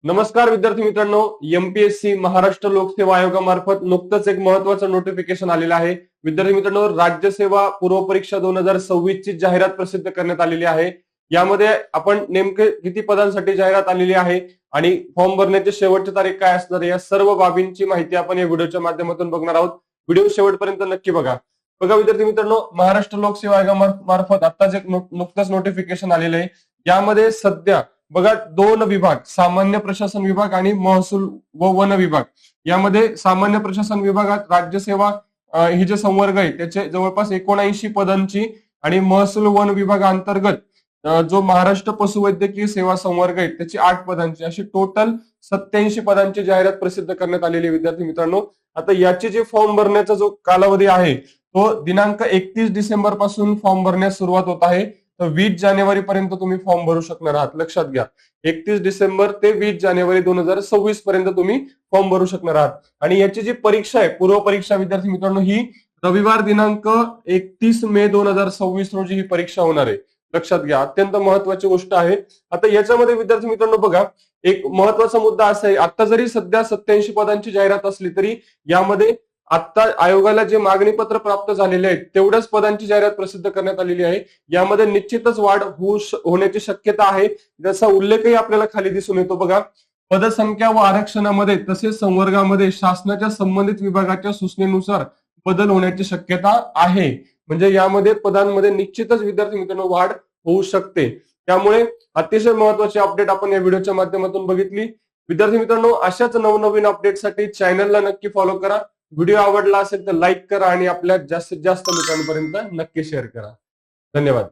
नमस्कार विद्यार्थी मित्रांनो, एमपीएससी महाराष्ट्र लोकसेवा आयोगामार्फत नुकतंच एक महत्वाचं नोटिफिकेशन आलेलं आहे. विद्यार्थी मित्रांनो, राज्यसेवा पूर्व परीक्षा 2026 ची जाहिरात प्रसिद्ध करण्यात आलेली आहे. यामध्ये आपण नेमके किती पदांसाठी जाहिरात आलेली आहे आणि फॉर्म भरण्याची शेवटची तारीख काय असणार या सर्व बाबींची माहिती आपण या व्हिडिओच्या माध्यमातून बघणार आहोत. व्हिडिओ शेवटपर्यंत नक्की बघा. विद्यार्थी मित्रांनो, महाराष्ट्र लोकसेवा आयोगामार्फत आताच एक नुकतंच नोटिफिकेशन आलेलं आहे. यामध्ये सध्या बघा दोन विभाग, सामान्य प्रशासन विभाग आणि महसूल व वन विभाग. यामध्ये सामान्य प्रशासन विभागात राज्यसेवा ही जे संवर्ग आहे त्याचे जवळपास 79 पदांची आणि महसूल वन विभागांतर्गत जो महाराष्ट्र पशुवैद्यकीय सेवा संवर्ग आहे त्याची 8 पदांची अशी टोटल 87 पदांची जाहिरात प्रसिद्ध करण्यात आलेली आहे. विद्यार्थी मित्रांनो, आता याची जे फॉर्म भरण्याचा जो कालावधी आहे तो दिनांक 31 डिसेंबर पासून फॉर्म भरण्यास सुरुवात होत आहे. तर 20 जानेवारी पर्यंत तुम्ही फॉर्म भरू शकणार आहात. लक्षात घ्या, 31 डिसेंबर ते 20 जानेवारी 2026 पर्यंत तुम्ही फॉर्म भरू शकणार आहात. आणि याची जी परीक्षा आहे, पूर्व परीक्षा विद्यार्थी मित्रांनो, ही रविवार दिनांक 31 मे 2026 रोजी ही परीक्षा होणार आहे. लक्षात घ्या, अत्यंत महत्वाची गोष्ट आहे. आता याच्यामध्ये विद्यार्थी मित्रांनो बघा, एक महत्वाचा मुद्दा असा आहे, आता जरी सध्या 87 पदांची जाहिरात असली तरी यामध्ये आता आयोगाला जे मागणी पत्र प्राप्त झालेले आहेत तेवढ्याच पदांची जाहिरात प्रसिद्ध करण्यात आलेली आहे. यामध्ये निश्चितच वाढ होण्याची शक्यता आहे. जसा उल्लेखही आपल्याला खाली दिसून येतो बघा, पदसंख्या व आरक्षणामध्ये तसेच संवर्गामध्ये शासनाच्या संबंधित विभागाच्या सूचनेनुसार बदल होण्याची शक्यता आहे. म्हणजे यामध्ये पदांमध्ये निश्चितच विद्यार्थी मित्रांनो वाढ होऊ शकते. त्यामुळे अतिशय महत्वाची अपडेट आपण या व्हिडिओच्या माध्यमातून बघितली. विद्यार्थी मित्रांनो, अशाच नवनवीन अपडेटसाठी चॅनलला नक्की फॉलो करा. व्हिडिओ आवडला असेल तर लाईक करा आणि आपल्या जास्तीत जास्त मित्रांपर्यंत नक्की शेअर करा. धन्यवाद.